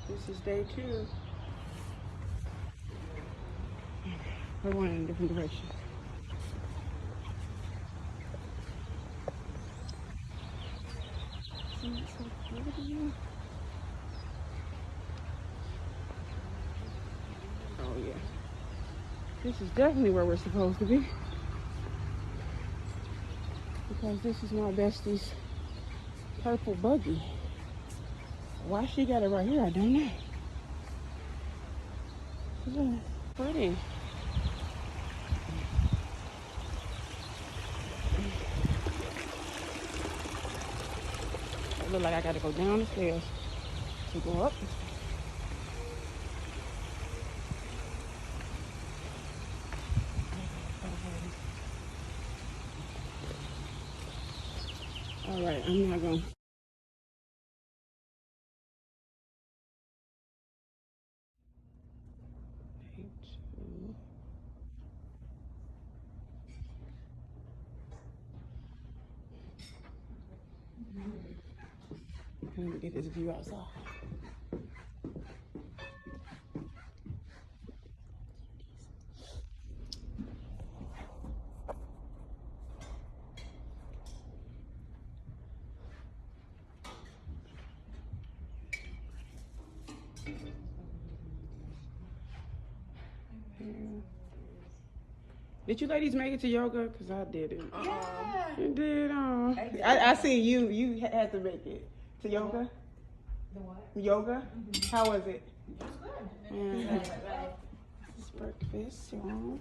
This is day 2. We're going in a different direction. Isn't it so pretty? Oh yeah. This is definitely where we're supposed to be. Because this is my bestie's purple buggy. Why she got it right here, I don't know. Isn't it pretty? It look like I gotta go down the stairs to go up. All right, I'm not going. Let me get this view outside. Did you ladies make it to yoga? Because I didn't. Yeah. You did. I see you. You had to make it to yoga. The what? Yoga. Mm-hmm. How was it? It was good. Yeah. Right. It's breakfast, y'all.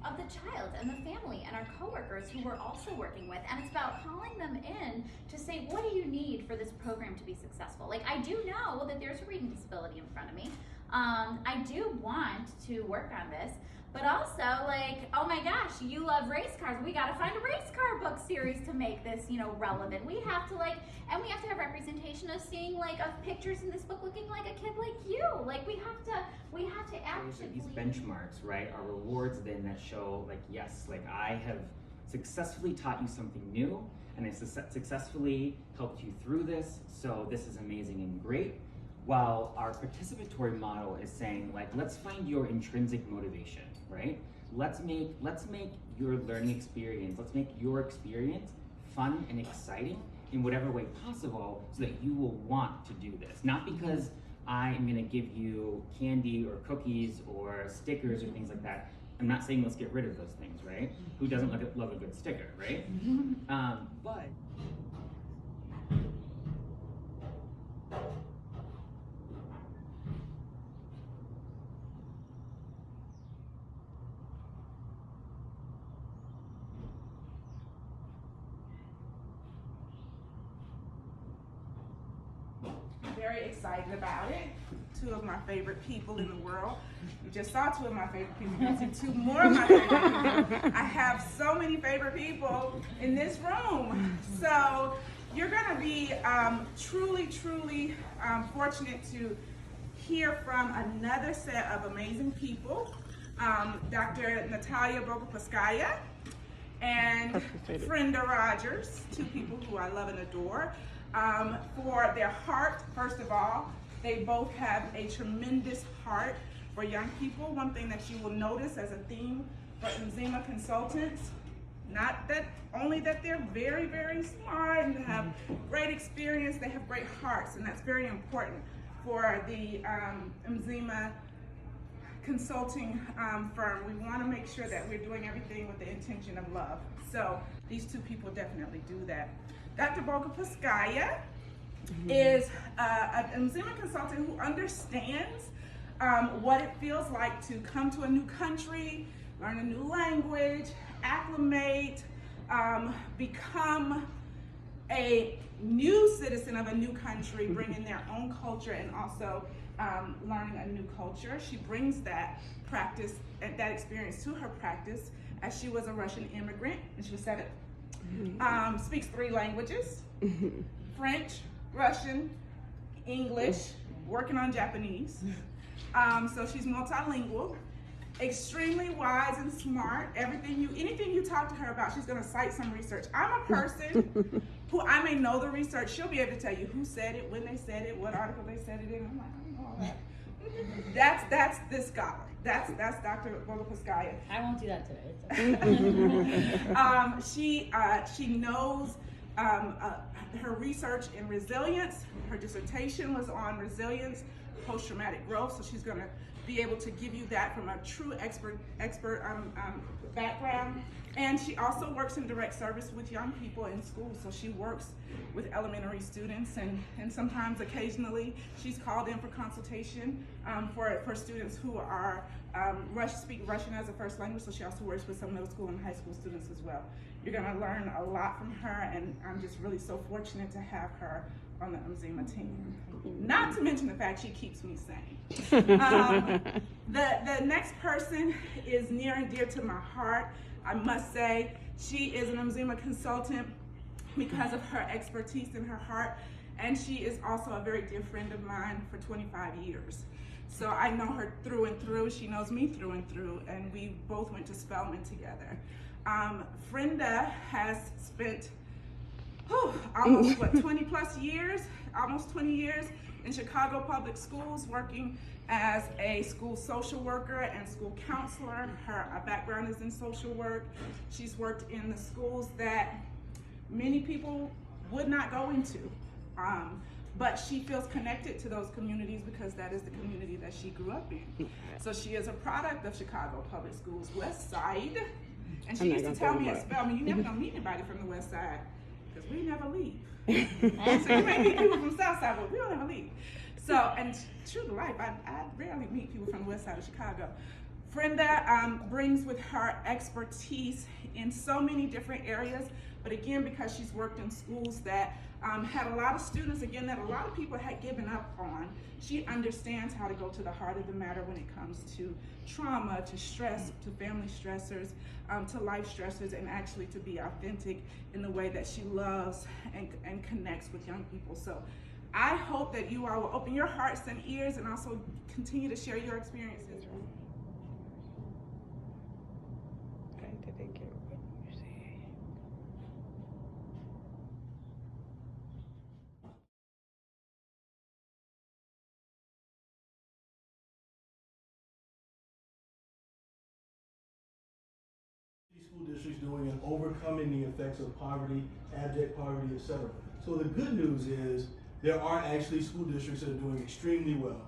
Of the child and the family and our coworkers who we're also working with, and it's about calling them in to say, what do you need for this program to be successful? Like, I do know that there's a reading disability in front of me. I do want to work on this, but also, like, oh my gosh, you love race cars. We got to find a race car book series to make this, relevant. We have to and we have to have representation of seeing of pictures in this book looking like a kid like you. Like, we have to actively. These benchmarks, right, are rewards then that show yes, I have successfully taught you something new and I successfully helped you through this, so this is amazing and great. While our participatory model is saying let's find your intrinsic motivation, right? Let's make your learning experience, let's make your experience fun and exciting in whatever way possible so that you will want to do this. Not because I'm gonna give you candy or cookies or stickers or things like that. I'm not saying let's get rid of those things, right? Who doesn't love a good sticker, right? But Very excited about it. 2 of my favorite people in the world. You just saw 2 of my favorite people. You can see 2 more of my favorite people. I have so many favorite people in this room. So you're going to be truly fortunate to hear from another set of amazing people. Dr. Natalia Bogopaskaya and Brenda Rogers, 2 people who I love and adore. For their heart, first of all, they both have a tremendous heart for young people. One thing that you will notice as a theme for Mzima consultants, not that only that they're very smart and have great experience, they have great hearts, and that's very important for the Mzima consulting firm. We want to make sure that we're doing everything with the intention of love. So these 2 people definitely do that. Dr. Bogopaskaya is an Mzima consultant who understands what it feels like to come to a new country, learn a new language, acclimate, become a new citizen of a new country, bringing their own culture and also learning a new culture. She brings that practice and that experience to her practice, as she was a Russian immigrant, and she said it. Speaks 3 languages, French, Russian, English, working on Japanese. So she's multilingual, extremely wise and smart. Anything you talk to her about, she's gonna cite some research. I'm a person who I may know the research. She'll be able to tell you who said it, when they said it, what article they said it in. I'm like, I don't know all that. That's this scholar. That's Dr. Golupaskaya. I won't do that today. She knows her research in resilience. Her dissertation was on resilience, post-traumatic growth. So she's going to be able to give you that from a true expert background. And she also works in direct service with young people in school. So she works with elementary students, and sometimes, occasionally, she's called in for consultation for students who are speak Russian as a first language. So she also works with some middle school and high school students as well. You're going to learn a lot from her, and I'm just really so fortunate to have her on the Mzima team. Not to mention the fact she keeps me sane. The next person is near and dear to my heart. I must say, she is an Mzima consultant because of her expertise in her heart, and she is also a very dear friend of mine for 25 years. So I know her through and through. She knows me through and through, and we both went to Spelman together. Frenda has spent almost 20 plus years, almost 20 years in Chicago public schools, working as a school social worker and school counselor. Her background is in social work. She's worked in the schools that many people would not go into, but she feels connected to those communities because that is the community that she grew up in. So she is a product of Chicago public schools, West Side. And she used to tell me at Spelman, you never gonna meet anybody from the West Side, because we never leave. So you may meet people from South Side, but we don't ever leave. So, and true to life, I rarely meet people from the West Side of Chicago. Frenda brings with her expertise in so many different areas, but again, because she's worked in schools that had a lot of students, again, that a lot of people had given up on, she understands how to go to the heart of the matter when it comes to trauma, to stress, to family stressors, to life stressors, and actually to be authentic in the way that she loves and connects with young people. So I hope that you all will open your hearts and ears and also continue to share your experiences. School districts doing in overcoming the effects of poverty, abject poverty, etc. So the good news is there are actually school districts that are doing extremely well.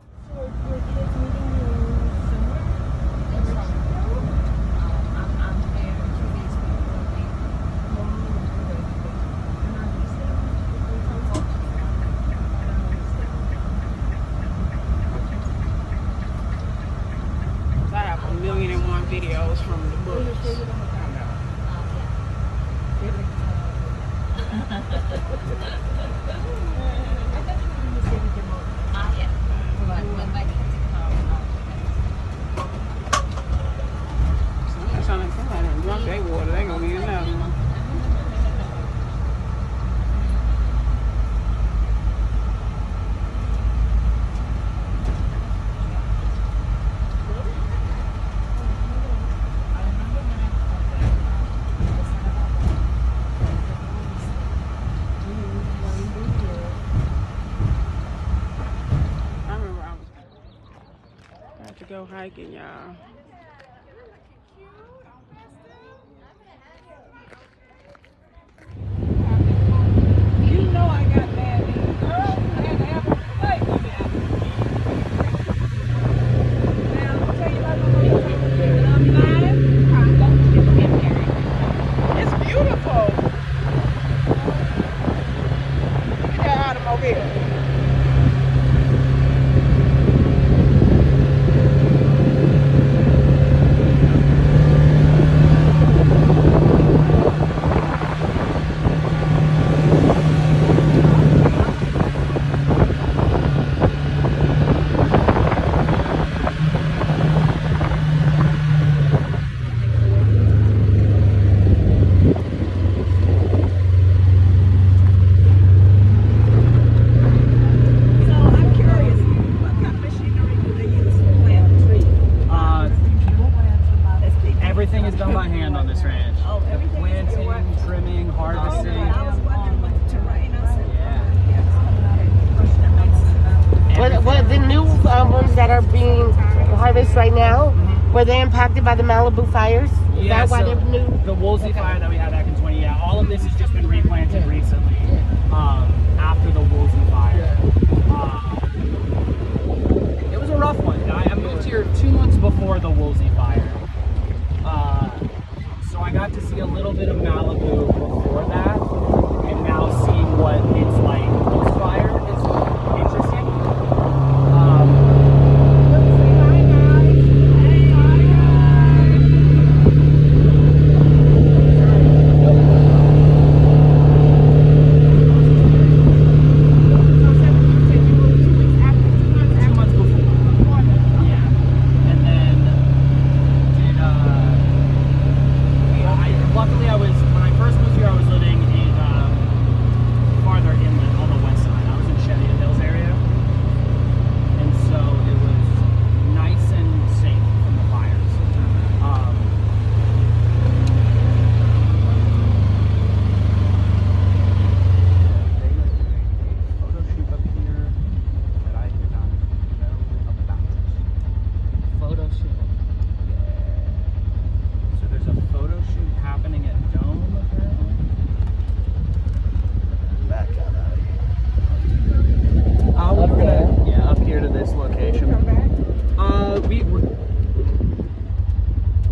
I have 1,000,001 videos from the books. Somebody done drunk their water, they gonna need another one. Go hiking, y'all. You know I got bad knees. Girl, I had to have a fight with me. Now, I'll tell you about the It's beautiful. Look at that automobile. are being harvested right now. Were they impacted by the Malibu fires? Is Yeah, that why so they're new? the Woolsey fire that we had back in 20, all of this has just been replanted recently after the Woolsey fire. It was a rough one. I moved here 2 months before the Woolsey fire. So I got to see a little bit of Malibu before that, and now seeing what it's like post-fire is interesting.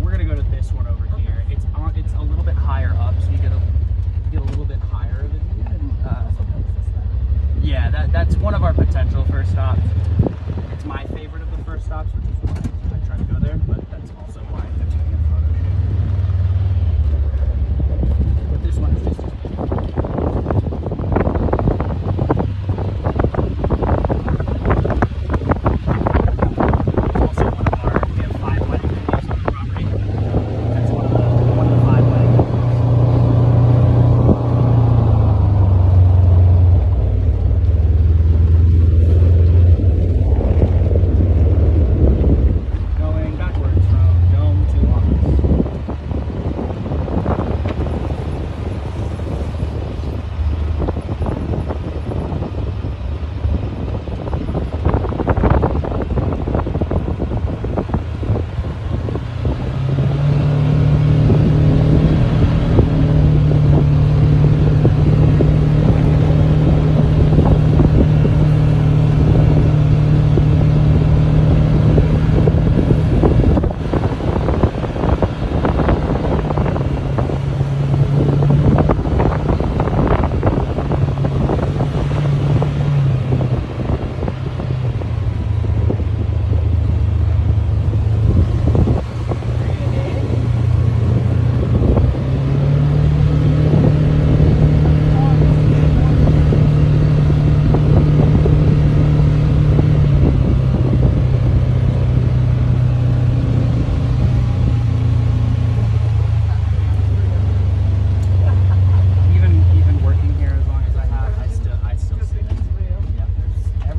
We're gonna go to this one over here. It's a little bit higher up, so you get a little bit higher of it. Yeah, that's one of our potential first stops. It's my favorite of the first stops, which is why I try to go there, but that's also why I'm doing a photo shoot. But this one is just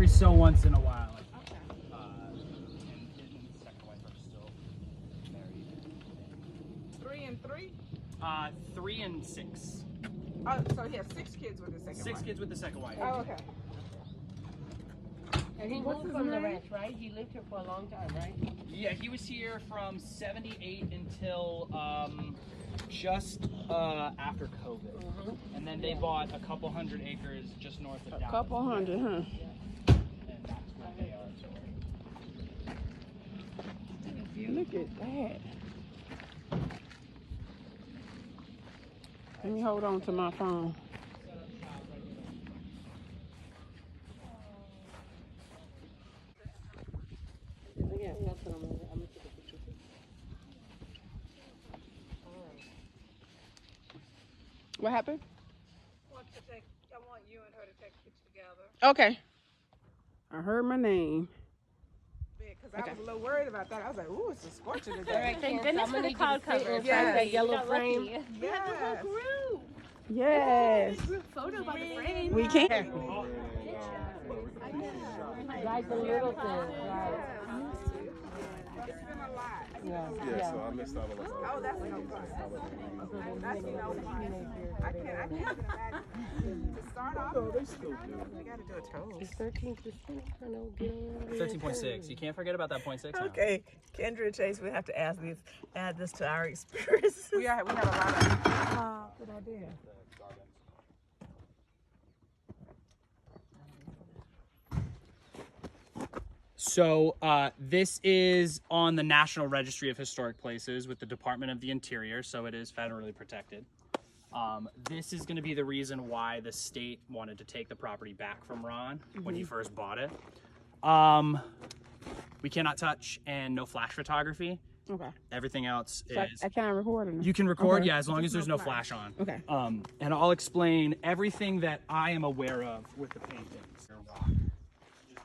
so once in a while. And second wife are still married. 3 and 3? 3 and 6. Oh, so he has 6 kids with the second 6 wife. kids with the second wife. Oh, okay. And he moved from the ranch, right? He lived here for a long time, right? Yeah, he was here from 78 until just after COVID. And then they bought a couple hundred acres just north of Dallas. A couple hundred, huh? And that's where they are. Look at that. Let me hold on to my phone. Yeah, that's what I'm gonna take a picture. What happened? I want you and her to take a picture together. Okay. I heard my name. Because I was a little worried about that. I was like, ooh, it's a scorcher today. All right, thank goodness for the cloud cover. Yes. That yellow frame. Yes. Yes. Photo by the frame. We can. Like the little thing, right? It's been a lot. Yeah, so I missed out on a lot. Oh, that's no fun. That's no fun. I can't even imagine. To start off, No, they still do. we got to do a toast. It's 13%. I know. 13.6. You can't forget about that 0.6 now. Okay, Kendra and Chase, we have to add this to our experience. We have a lot of. Good idea. So this is on the National Registry of Historic Places with the Department of the Interior, so it is federally protected. This is going to be the reason why the state wanted to take the property back from Ron when he first bought it. We cannot touch, and no flash photography. Okay. Everything else So is... I can't record it. You can record, Okay. yeah, as long as there's no flash on. Okay. And I'll explain everything that I am aware of with the paintings. Just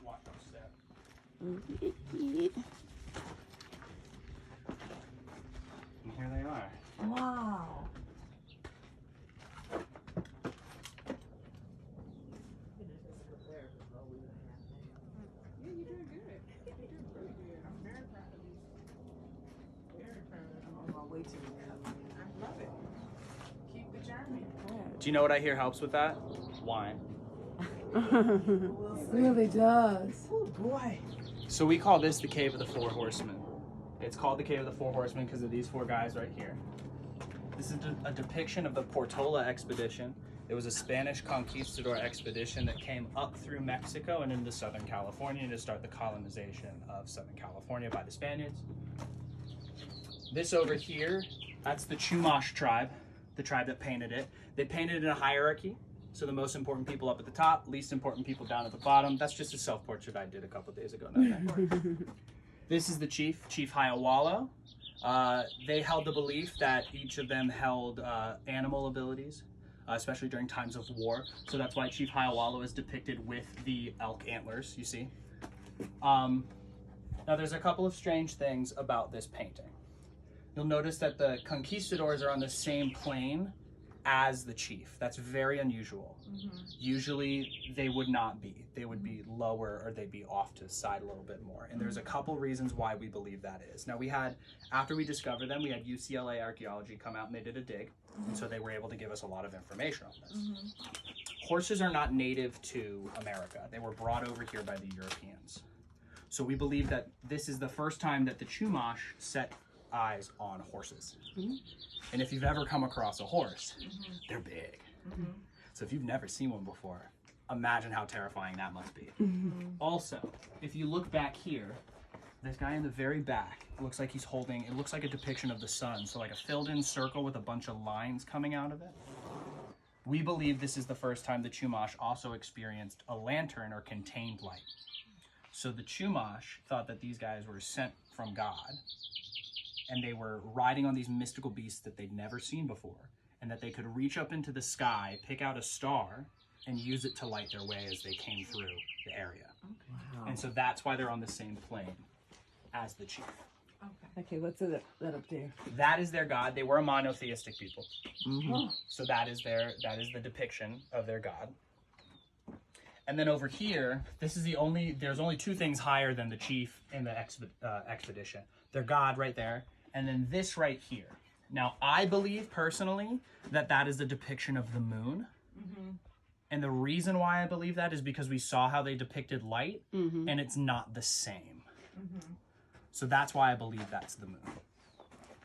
watch our step. And here they are. Wow. Yeah, you're doing good. You're doing really good. I'm very proud of you. Very proud of you. I'm on my way to recovery. I love it. Keep the journey. Do you know what I hear helps with that? Wine. Really does. Oh boy. So we call this the Cave of the Four Horsemen. It's called the Cave of the Four Horsemen because of these four guys right here. This is a depiction of the Portola expedition. It was a Spanish conquistador expedition that came up through Mexico and into Southern California to start the colonization of Southern California by the Spaniards. This over here, that's the Chumash tribe, the tribe that painted it. They painted it in a hierarchy. So the most important people up at the top, least important people down at the bottom. That's just a self-portrait I did a couple days ago. This is the chief, Chief Hiawatha. They held the belief that each of them held animal abilities, especially during times of war. So that's why Chief Hiawatha is depicted with the elk antlers, you see. Now there's a couple of strange things about this painting. You'll notice that the conquistadors are on the same plane as the chief. That's very unusual. Usually they would not be. They would be lower, or they'd be off to the side a little bit more. And there's a couple reasons why we believe that is. Now we had, after we discovered them, we had UCLA Archaeology come out and they did a dig. And so they were able to give us a lot of information on this. Horses are not native to America. They were brought over here by the Europeans. So we believe that this is the first time that the Chumash set eyes on horses. And if you've ever come across a horse, they're big. So if you've never seen one before, imagine how terrifying that must be. Also, if you look back here, this guy in the very back looks like he's holding, it looks like a depiction of the sun. So like a filled in circle with a bunch of lines coming out of it. We believe this is the first time the Chumash also experienced a lantern or contained light. So the Chumash thought that these guys were sent from God, and they were riding on these mystical beasts that they'd never seen before, and that they could reach up into the sky, pick out a star, and use it to light their way as they came through the area. Wow. And so that's why they're on the same plane as the chief. Okay, what's that up there? That is their god. They were a monotheistic people. So that is the depiction of their god. And then over here, there's only two things higher than the chief in the expedition. Their god right there, and then this right here. Now, I believe personally that is the depiction of the moon. And the reason why I believe that is because we saw how they depicted light, and it's not the same. So that's why I believe that's the moon.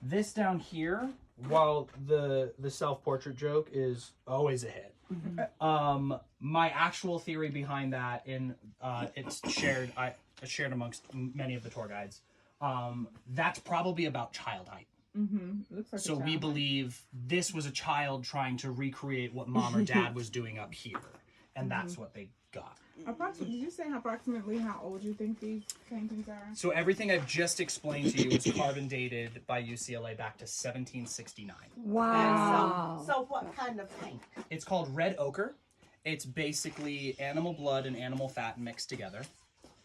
This down here, while the self-portrait joke is always a hit, my actual theory behind that, it's shared amongst many of the tour guides, that's probably about child height. Looks like So we believe this was a child trying to recreate what mom or dad was doing up here, and that's what they got. Approximately, did you say approximately how old you think these paintings are? So everything I've just explained to you is carbon dated by UCLA back to 1769. Wow. So what kind of paint? It's called red ochre. It's basically animal blood and animal fat mixed together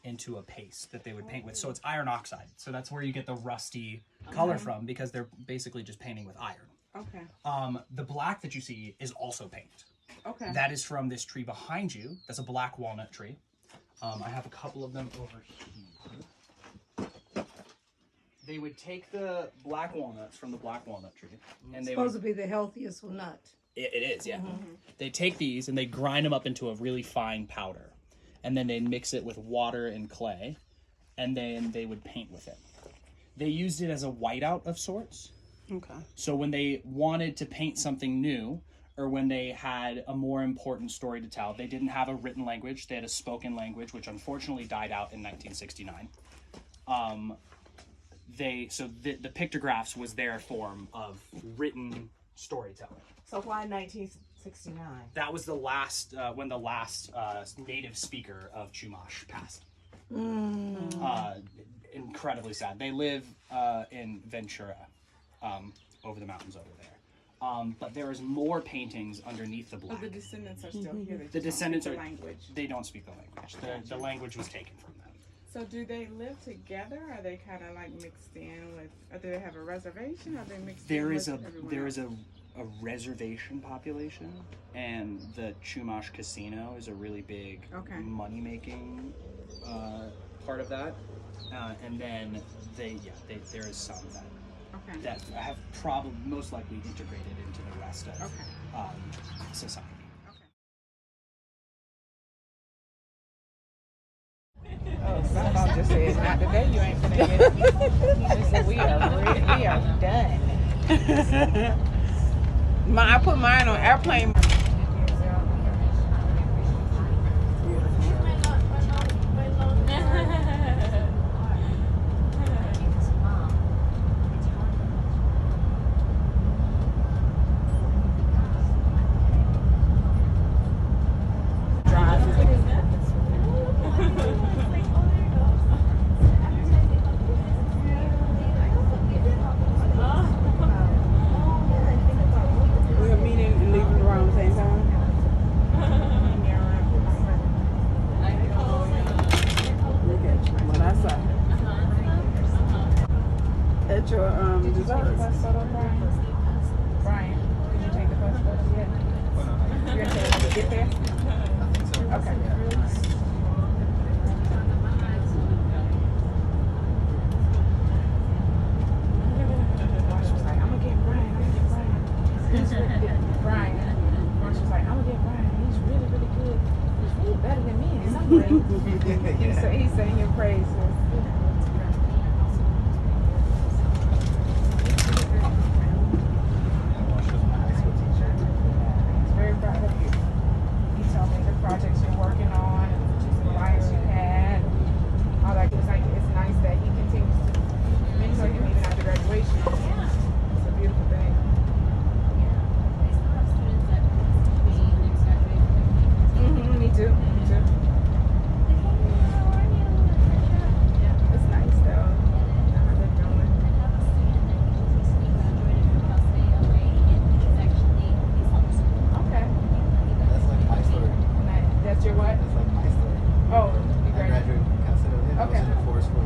into a paste that they would paint with. So it's iron oxide. So that's where you get the rusty color from, because they're basically just painting with iron. Okay. The black that you see is also paint. Okay. That is from this tree behind you. That's a black walnut tree. I have a couple of them over here. they would take the black walnuts from the black walnut tree, and they Supposed would, to be the healthiest nut. it is, yeah. They take these and they grind them up into a really fine powder, and then they mix it with water and clay, and then they would paint with it. They used it as a whiteout of sorts. Okay. So when they wanted to paint something new, or when they had a more important story to tell, they didn't have a written language. They had a spoken language, which unfortunately died out in 1969. The pictographs was their form of written storytelling. So why 1969? That was the last when the last native speaker of Chumash passed. Incredibly sad. They live in Ventura, over the mountains over there. But there is more paintings underneath the black. The descendants are still here. They The just don't descendants speak are. the language. They don't speak the language. The language was taken from them. So do they live together? Are they kind of like mixed in with? Or do they have a reservation? Are they mixed There in is with a everyone there else? is a reservation population, and the Chumash Casino is a really big Okay. money making part of that. And then there is some Okay. that have probably most likely integrated into the rest of Okay. society. Oh, somebody just said, not today, you ain't finna get it. He said, we are done. I put mine on airplane. We're meeting and leaving around the same time. Look at what I saw. At your Did you take the dessert. bus photo, Brian? Brian, did you take the bus photo yet? You're gonna say when you get there? Okay. Marsha was like, I'm gonna get Brian. He's really good. Brian. Marsha was like, I'm gonna get Brian. He's really, really good. He's really better than me in some ways. He's saying your praises. He's very proud of you. He told me the projects you're working on and the suppliers you had, all that. It's like it's nice that he continues to mentor him even after graduation. It's a beautiful thing. Me too. Me too. It's nice though. How they're doing. Okay. That's like my story. That's your what? That's like my story. Oh, you I graduated from Casino. I was Okay. in the force for